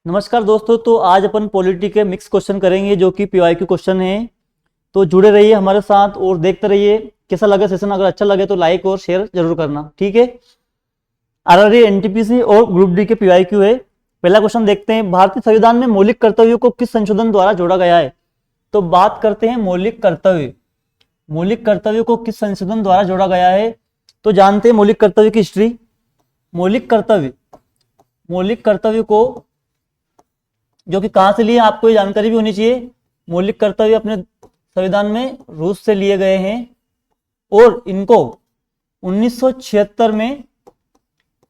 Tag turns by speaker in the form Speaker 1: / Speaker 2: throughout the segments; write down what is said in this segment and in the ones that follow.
Speaker 1: नमस्कार दोस्तों। तो आज अपन पॉलिटी के मिक्स क्वेश्चन करेंगे जो कि पीवाईक्यू क्वेश्चन है। तो जुड़े रहिए हमारे साथ और देखते रहिए कैसा लगा सेशन। अगर अच्छा लगे तो लाइक और शेयर जरूर करना, ठीक है। आरआरबी, एनटीपीसी और ग्रुप डी के पीवाईक्यू है। पहला क्वेश्चन देखते हैं, भारतीय संविधान में मौलिक कर्तव्यों को किस संशोधन द्वारा जोड़ा गया है। तो बात करते हैं मौलिक कर्तव्य। मौलिक कर्तव्यों को किस संशोधन द्वारा जोड़ा गया है, तो जानते हैं मौलिक कर्तव्य की हिस्ट्री। मौलिक कर्तव्य को जो कि कहां से लिए आपको ये जानकारी भी होनी चाहिए। मौलिक कर्तव्य अपने संविधान में रूस से लिए गए हैं और इनको 1976 में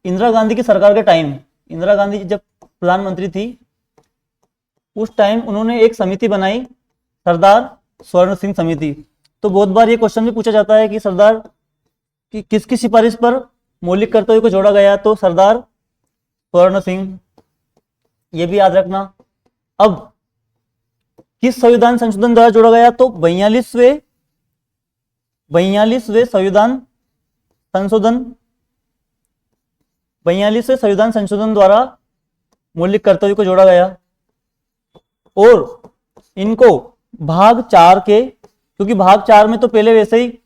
Speaker 1: इंदिरा गांधी की सरकार के टाइम, इंदिरा गांधी जब प्रधानमंत्री थी उस टाइम उन्होंने एक समिति बनाई, सरदार स्वर्ण सिंह समिति। तो बहुत बार ये क्वेश्चन भी पूछा जाता है कि सरदार की किसकी सिफारिश पर मौलिक कर्तव्य को जोड़ा गया, तो सरदार स्वर्ण सिंह, ये भी याद रखना। अब किस संविधान संशोधन द्वारा जोड़ा गया, तो 42वें संविधान संशोधन, 42वें संविधान संशोधन द्वारा मौलिक कर्तव्य को जोड़ा गया। और इनको भाग 4 के, क्योंकि भाग 4 में तो पहले वैसे ही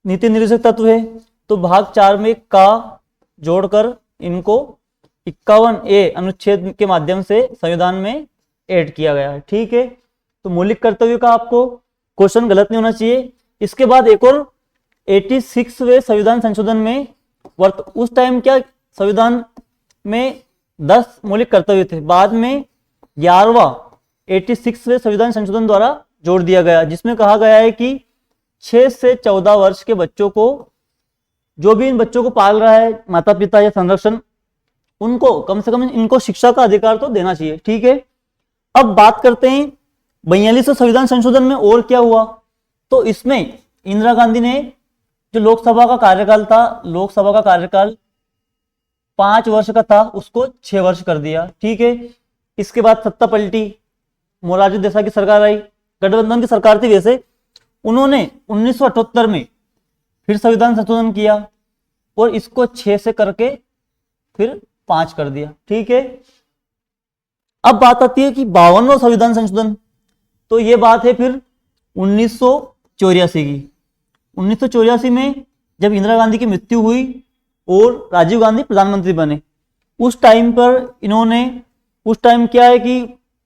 Speaker 1: नीति निर्देशक तत्व है, तो भाग 4 में का जोड़कर इनको 51A अनुच्छेद के माध्यम से संविधान में ऐड किया गया है, ठीक है। तो मौलिक कर्तव्य का आपको क्वेश्चन गलत नहीं होना चाहिए। इसके बाद एक और 86वें संविधान संशोधन में उस टाइम क्या संविधान में 10 मौलिक कर्तव्य थे, बाद में 11वां 86वें संविधान संशोधन द्वारा जोड़ दिया गया, जिसमें कहा गया है कि 6 से 14 वर्ष के बच्चों को, जो भी इन बच्चों को पाल रहा है माता पिता या संरक्षण, उनको कम से कम इनको शिक्षा का अधिकार तो देना चाहिए, ठीक है। अब बात करते हैं 42वें संविधान संशोधन में और क्या हुआ। तो इसमें इंदिरा गांधी ने जो लोकसभा का कार्यकाल था, लोकसभा का कार्यकाल 5 वर्ष का था, उसको 6 वर्ष कर दिया, ठीक है। इसके बाद सत्ता पलटी, मोरारजी देसाई की सरकार आई, गठबंधन की सरकार थी वैसे। उन्होंने 1978 में फिर संविधान संशोधन किया और इसको 6 से करके फिर 5 कर दिया, ठीक है। अब बात आती है कि 52वां संविधान संशोधन, तो ये बात है फिर 1984 की। 1984 में जब इंदिरा गांधी की मृत्यु हुई और राजीव गांधी प्रधानमंत्री बने, उस टाइम पर इन्होंने, उस टाइम क्या है कि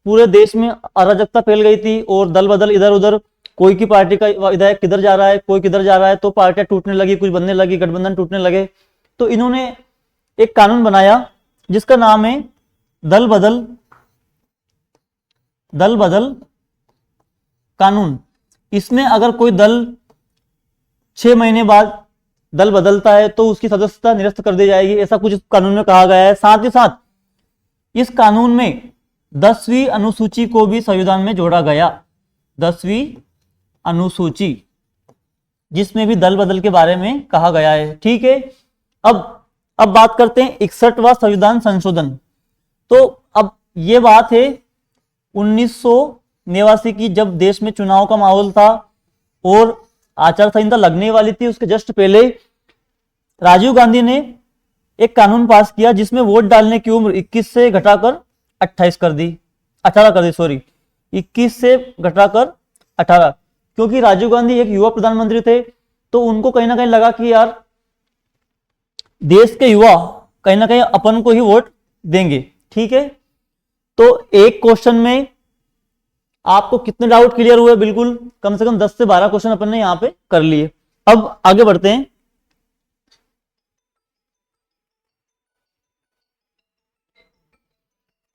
Speaker 1: पूरे देश में अराजकता फैल गई थी और दल बदल इधर उधर, कोई की पार्टी का विधायक किधर जा रहा है, कोई किधर जा रहा है, तो पार्टियां टूटने लगी, कुछ बनने लगी, गठबंधन टूटने लगे। तो इन्होंने एक कानून बनाया जिसका नाम है दल बदल कानून। इसमें अगर कोई दल 6 महीने बाद दल बदलता है तो उसकी सदस्यता निरस्त कर दी जाएगी, ऐसा कुछ कानून में कहा गया है। साथ ही साथ इस कानून में 10वीं अनुसूची को भी संविधान में जोड़ा गया, 10वीं अनुसूची, जिसमें भी दल बदल के बारे में कहा गया है, ठीक है। अब बात करते हैं 61वां संविधान संशोधन। तो अब ये बात है 1989 की, जब देश में चुनाव का माहौल था और आचार संहिता लगने वाली थी, उसके जस्ट पहले राजीव गांधी ने एक कानून पास किया जिसमें वोट डालने की उम्र 21 से घटाकर 28 कर दी, 18 कर दी, सॉरी 21 से घटाकर 18, क्योंकि राजीव गांधी एक युवा प्रधानमंत्री थे। तो उनको कहीं ना कहीं लगा कि यार देश के युवा कहीं ना कहीं अपन को ही वोट देंगे, ठीक है। तो एक क्वेश्चन में आपको कितने डाउट क्लियर हुए, बिल्कुल कम से कम 10 से 12 क्वेश्चन अपन ने यहां पे कर लिए। अब आगे बढ़ते हैं।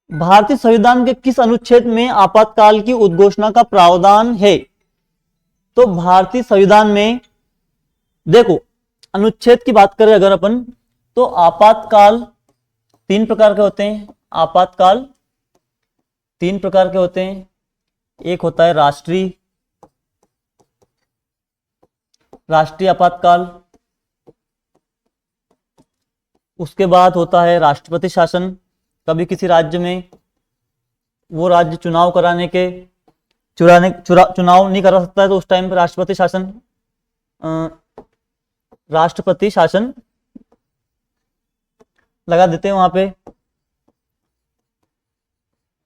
Speaker 1: भारतीय संविधान के किस अनुच्छेद में आपातकाल की उद्घोषणा का प्रावधान है। तो भारतीय संविधान में देखो, अनुच्छेद की बात करें अगर अपन, तो आपातकाल 3 प्रकार के होते हैं। आपातकाल 3 प्रकार के होते हैं। एक होता है राष्ट्रीय आपातकाल, उसके बाद होता है राष्ट्रपति शासन। कभी किसी राज्य में वो राज्य चुनाव कराने के चुनाव नहीं करा सकता है, तो उस टाइम पर राष्ट्रपति शासन लगा देते हैं वहां पे।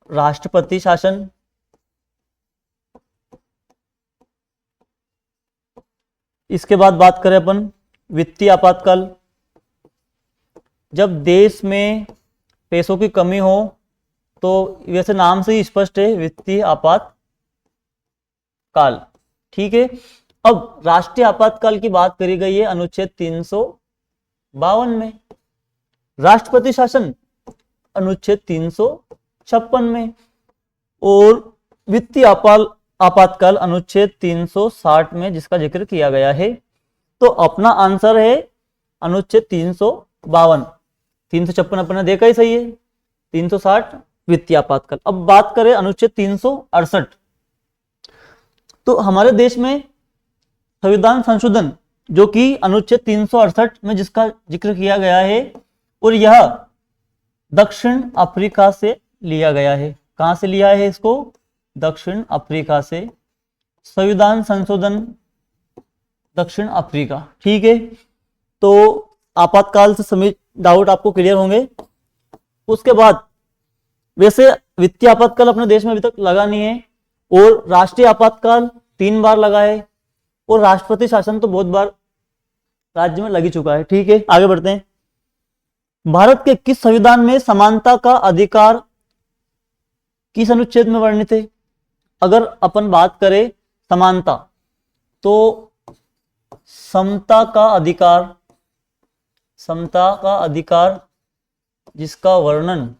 Speaker 1: राष्ट्रपति शासन, इसके बाद बात करें अपन वित्तीय आपातकाल, जब देश में पैसों की कमी हो, तो वैसे नाम से ही स्पष्ट है वित्तीय आपातकाल। ठीक है, अब राष्ट्रीय आपातकाल की बात करी गई है अनुच्छेद 352 में, राष्ट्रपति शासन अनुच्छेद 356 में, और वित्तीय आपातकाल अनुच्छेद 360 में जिसका जिक्र किया गया है। तो अपना आंसर है अनुच्छेद 352। 356 अपने देखा ही सही है, 360 वित्तीय आपातकाल। अब बात करें अनुच्छेद 368, तो हमारे देश में संविधान संशोधन जो कि अनुच्छेद 368 में जिसका जिक्र किया गया है, और यह दक्षिण अफ्रीका से लिया गया है। कहां से लिया है इसको? दक्षिण अफ्रीका से, संविधान संशोधन दक्षिण अफ्रीका। ठीक है, तो आपातकाल से सभी डाउट आपको क्लियर होंगे। उसके बाद वैसे वित्तीय आपातकाल अपने देश में अभी तक लगा नहीं है, और राष्ट्रीय आपातकाल 3 बार लगा है, और राष्ट्रपति शासन तो बहुत बार राज्य में लग ही चुका है। ठीक है, आगे बढ़ते हैं। भारत के किस संविधान में समानता का अधिकार किस अनुच्छेद में वर्णित है? अगर अपन बात करें समानता, तो समता का अधिकार जिसका वर्णन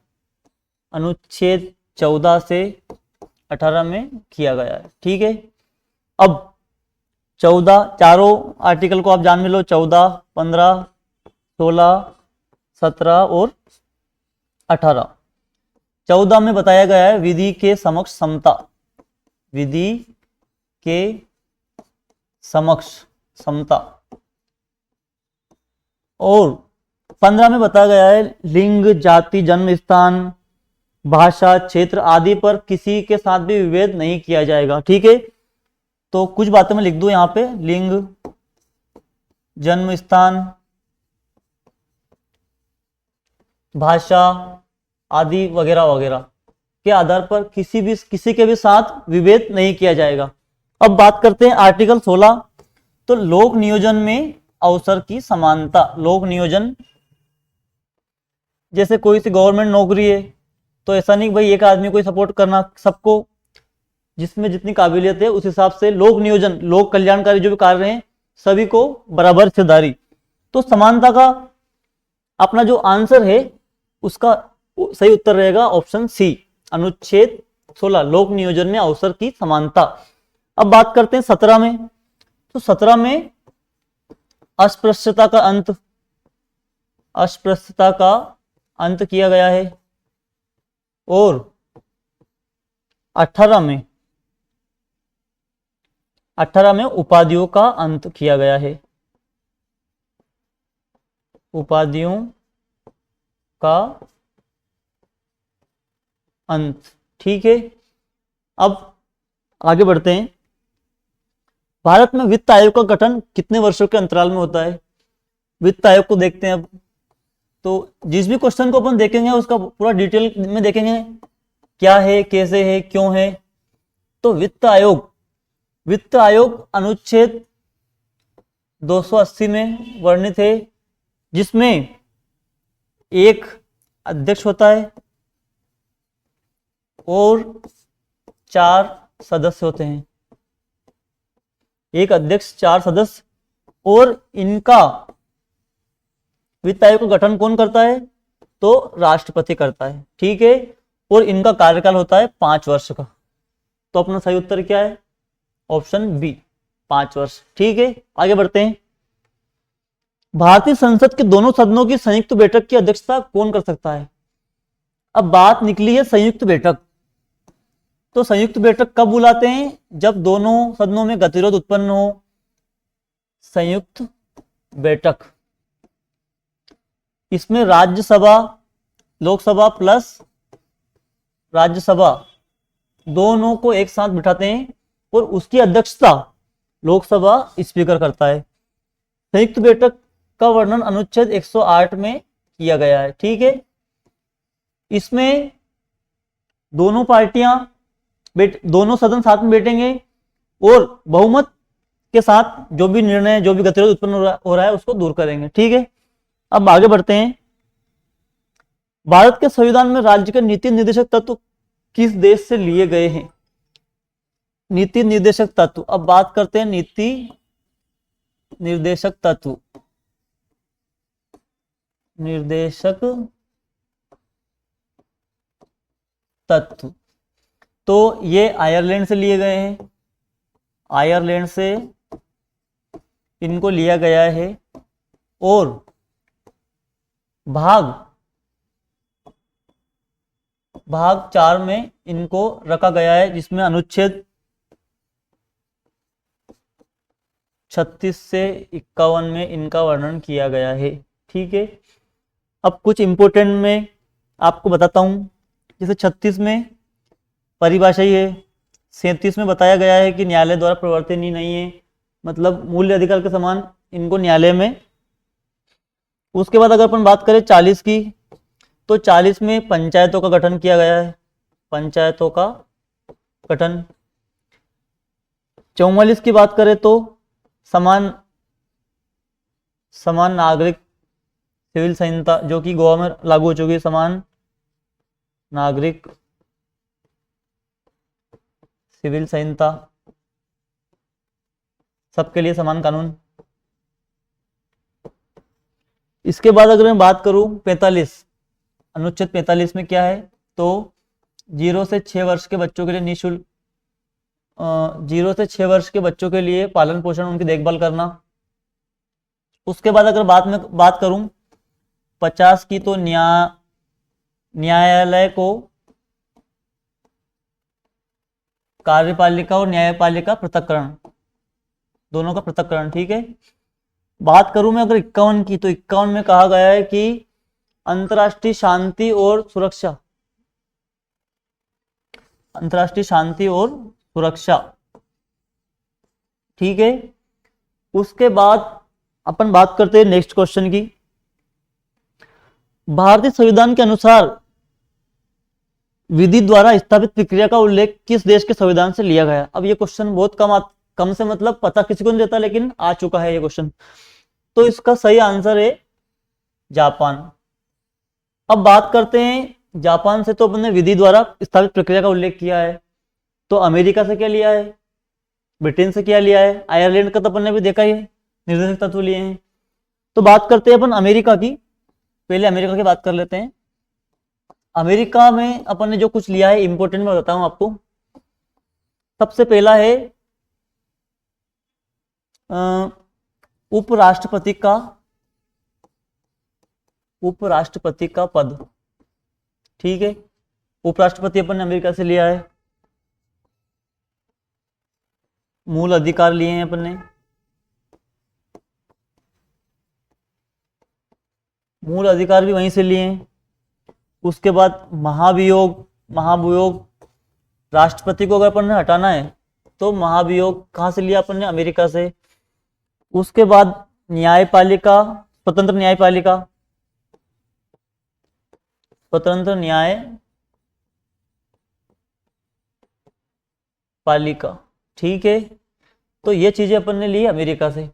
Speaker 1: अनुच्छेद 14 से 18 में किया गया है। ठीक है, अब 14 चारों आर्टिकल को आप जान में लो, 14, 15, 16, 17 और 18। 14 में बताया गया है विधि के समक्ष समता, विधि के समक्ष समता, और 15 में बताया गया है लिंग, जाति, जन्म स्थान, भाषा, क्षेत्र आदि पर किसी के साथ भी विभेद नहीं किया जाएगा। ठीक है, तो कुछ बातें मैं लिख दूं यहां पे, लिंग, जन्म स्थान, भाषा आदि वगैरह वगैरह के आधार पर किसी के भी साथ विभेद नहीं किया जाएगा। अब बात करते हैं आर्टिकल 16, तो लोक नियोजन में अवसर की समानता। लोक नियोजन, जैसे कोई सी गवर्नमेंट नौकरी है, तो ऐसा नहीं भाई एक आदमी को सपोर्ट करना, सबको जिसमें जितनी काबिलियत है उस हिसाब से लोक नियोजन, लोक कल्याणकारी जो भी कार्य हैं सभी को बराबर हिस्सेदारी। तो समानता का अपना जो आंसर है उसका सही उत्तर रहेगा ऑप्शन सी, अनुच्छेद 16 लोक नियोजन में अवसर की समानता। अब बात करते हैं 17 में, तो 17 में अस्पृश्यता का अंत किया गया है, और 18 में उपाधियों का अंत किया गया है, उपाधियों का अंत। ठीक है, अब आगे बढ़ते हैं। भारत में वित्त आयोग का गठन कितने वर्षों के अंतराल में होता है? वित्त आयोग को देखते हैं अब, तो जिस भी क्वेश्चन को अपन देखेंगे उसका पूरा डिटेल में देखेंगे, क्या है, कैसे है, क्यों है। तो वित्त आयोग अनुच्छेद 280 में वर्णित है, जिसमें एक अध्यक्ष होता है और 4 सदस्य होते हैं, एक अध्यक्ष 4 सदस्य, और इनका वित्त आयोग का गठन कौन करता है? तो राष्ट्रपति करता है। ठीक है, और इनका कार्यकाल होता है 5 वर्ष का। तो अपना सही उत्तर क्या है? ऑप्शन बी, 5 वर्ष। ठीक है, आगे बढ़ते हैं। भारतीय संसद के दोनों सदनों की संयुक्त बैठक की अध्यक्षता कौन कर सकता है? अब बात निकली है संयुक्त बैठक, तो संयुक्त बैठक कब बुलाते हैं? जब दोनों सदनों में गतिरोध उत्पन्न हो। संयुक्त बैठक, इसमें राज्यसभा, लोकसभा प्लस राज्यसभा दोनों को एक साथ बिठाते हैं, और उसकी अध्यक्षता लोकसभा स्पीकर करता है। संयुक्त बैठक का वर्णन अनुच्छेद 108 में किया गया है। ठीक है, इसमें दोनों पार्टियां दोनों सदन साथ में बैठेंगे और बहुमत के साथ जो भी निर्णय, जो भी गतिरोध उत्पन्न हो रहा है उसको दूर करेंगे। ठीक है, अब आगे बढ़ते हैं। भारत के संविधान में राज्य के नीति निर्देशक तत्व किस देश से लिए गए हैं? नीति निर्देशक तत्व, अब बात करते हैं नीति निर्देशक तत्व। निर्देशक तत्व तो ये आयरलैंड से लिए गए हैं, आयरलैंड से इनको लिया गया है और भाग 4 में इनको रखा गया है, जिसमें अनुच्छेद 36 से 51 में इनका वर्णन किया गया है। ठीक है, अब कुछ इंपोर्टेंट में आपको बताता हूं। जैसे 36 में परिभाषा ही है, 37 में बताया गया है कि न्यायालय द्वारा प्रवर्तनीय नहीं है, मतलब मूल्य अधिकार के समान इनको न्यायालय में। उसके बाद अगर अपन बात करें 40 की, तो 40 में पंचायतों का गठन किया गया है, पंचायतों का गठन। 44 की बात करें तो समान नागरिक सिविल संहिता, जो कि गोवा में लागू हो चुकी है, समान नागरिक सिविल संहिता, सबके लिए समान कानून। इसके बाद अगर मैं बात करूं 45, अनुच्छेद 45 में क्या है, तो 0 से 6 वर्ष के बच्चों के लिए निःशुल्क 0 से 6 वर्ष के बच्चों के लिए पालन पोषण, उनकी देखभाल करना। उसके बाद अगर बात करूं 50 की, तो न्यायालय को कार्यपालिका और न्यायपालिका पृथक्करण, दोनों का पृथक्करण। ठीक है, बात करूं मैं अगर 51 की, तो 51 में कहा गया है कि अंतर्राष्ट्रीय शांति और सुरक्षा, अंतर्राष्ट्रीय शांति और सुरक्षा। ठीक है, उसके बाद अपन बात करते हैं नेक्स्ट क्वेश्चन की। भारतीय संविधान के अनुसार विधि द्वारा स्थापित प्रक्रिया का उल्लेख किस देश के संविधान से लिया गया? अब ये क्वेश्चन बहुत कम से मतलब पता किसी को नहीं रहता, लेकिन आ चुका है ये क्वेश्चन। तो इसका सही आंसर है जापान। अब बात करते हैं जापान से, तो अपन ने विधि द्वारा स्थापित प्रक्रिया का उल्लेख किया है। तो अमेरिका से क्या लिया है, ब्रिटेन से क्या लिया है, आयरलैंड का तो अपन ने भी देखा ही है, निर्देशक तत्व लिए हैं। तो बात करते हैं अपन अमेरिका की। पहले अमेरिका की बात कर लेते हैं। अमेरिका में अपन ने जो कुछ लिया है इंपोर्टेंट में बताता हूं आपको। सबसे पहला है उपराष्ट्रपति का पद। ठीक है, उपराष्ट्रपति अपन ने अमेरिका से लिया है। मूल अधिकार लिए हैं अपन ने, मूल अधिकार भी वहीं से लिए हैं। उसके बाद महाभियोग, राष्ट्रपति को अगर अपन ने हटाना है तो महाभियोग कहाँ से लिया अपन ने, अमेरिका से। उसके बाद न्यायपालिका, स्वतंत्र न्यायपालिका। ठीक है, तो ये चीजें अपन ने ली अमेरिका से।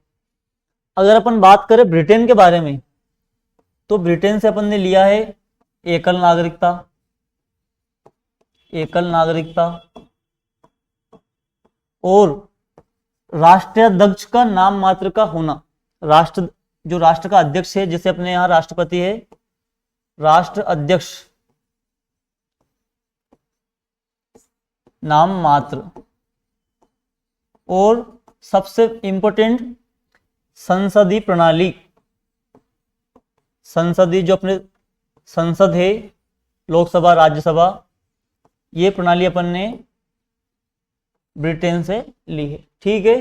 Speaker 1: अगर अपन बात करें ब्रिटेन के बारे में, तो ब्रिटेन से अपन ने लिया है एकल नागरिकता और राष्ट्राध्यक्ष का नाम मात्र का होना। जो राष्ट्र का अध्यक्ष है, जैसे अपने यहाँ राष्ट्रपति है, राष्ट्र अध्यक्ष नाम मात्र। और सबसे इंपॉर्टेंट संसदीय प्रणाली, जो अपने संसद है, लोकसभा राज्यसभा, ये प्रणाली अपन ने ब्रिटेन से ली है। ठीक है,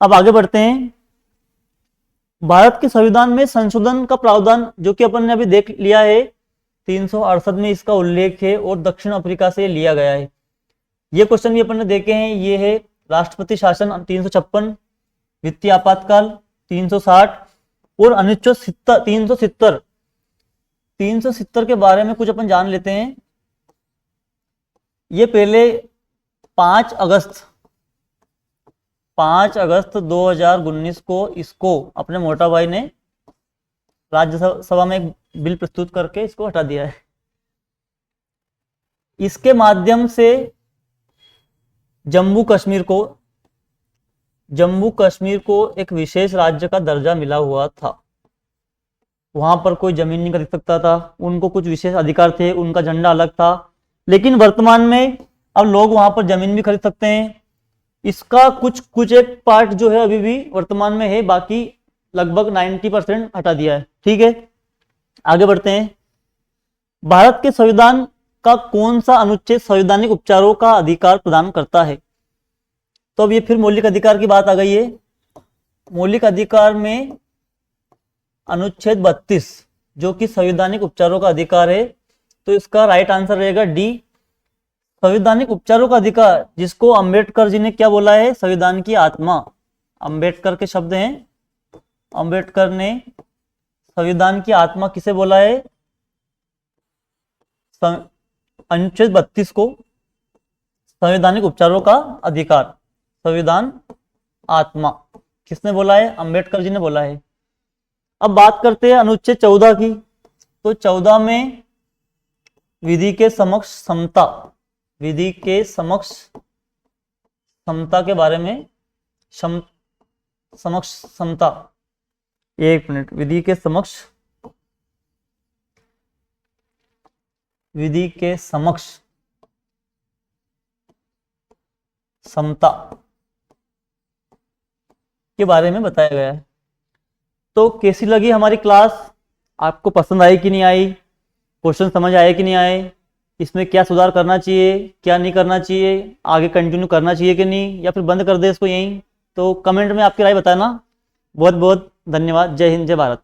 Speaker 1: अब आगे बढ़ते हैं। भारत के संविधान में संशोधन का प्रावधान, जो कि अपन ने अभी देख लिया है, 368 में इसका उल्लेख है और दक्षिण अफ्रीका से लिया गया है। ये क्वेश्चन भी अपन ने देखे हैं। ये है राष्ट्रपति शासन 356, वित्तीय आपातकाल 360 और अनुच्छेद 370 के बारे में कुछ अपन जान लेते हैं। ये पहले 5 अगस्त 2019 को इसको अपने मोटा भाई ने राज्यसभा में एक बिल प्रस्तुत करके इसको हटा दिया है। इसके माध्यम से जम्मू कश्मीर को एक विशेष राज्य का दर्जा मिला हुआ था। वहां पर कोई जमीन नहीं खरीद सकता था, उनको कुछ विशेष अधिकार थे, उनका झंडा अलग था। लेकिन वर्तमान में अब लोग वहां पर जमीन भी खरीद सकते हैं। इसका कुछ एक पार्ट जो है अभी भी वर्तमान में है, बाकी लगभग 90% हटा दिया है। ठीक है, आगे बढ़ते हैं। भारत के संविधान का कौन सा अनुच्छेद संवैधानिक उपचारों का अधिकार प्रदान करता है? तो अब ये फिर मौलिक अधिकार की बात आ गई है। मौलिक अधिकार में अनुच्छेद 32 जो कि संवैधानिक उपचारों का अधिकार है, तो इसका राइट आंसर रहेगा डी, संवैधानिक उपचारों का अधिकार, जिसको अंबेडकर जी ने क्या बोला है? संविधान की आत्मा। अंबेडकर के शब्द हैं, अंबेडकर ने संविधान की आत्मा किसे बोला है? अनुच्छेद 32 को संवैधानिक उपचारों का अधिकार, संविधान आत्मा किसने बोला है? अंबेडकर जी ने बोला है। अब बात करते हैं अनुच्छेद 14 की। तो 14 में विधि के समक्ष समता, विधि के समक्ष समता के बारे में, समक्ष समता, एक मिनट, विधि के समक्ष समता के बारे में बताया गया है। तो कैसी लगी हमारी क्लास? आपको पसंद आई कि नहीं आई? क्वेश्चन समझ आए कि नहीं आए? इसमें क्या सुधार करना चाहिए, क्या नहीं करना चाहिए, आगे कंटिन्यू करना चाहिए कि नहीं, या फिर बंद कर दे इसको यहीं? तो कमेंट में आपकी राय बताना। बहुत बहुत धन्यवाद। जय हिंद, जय भारत।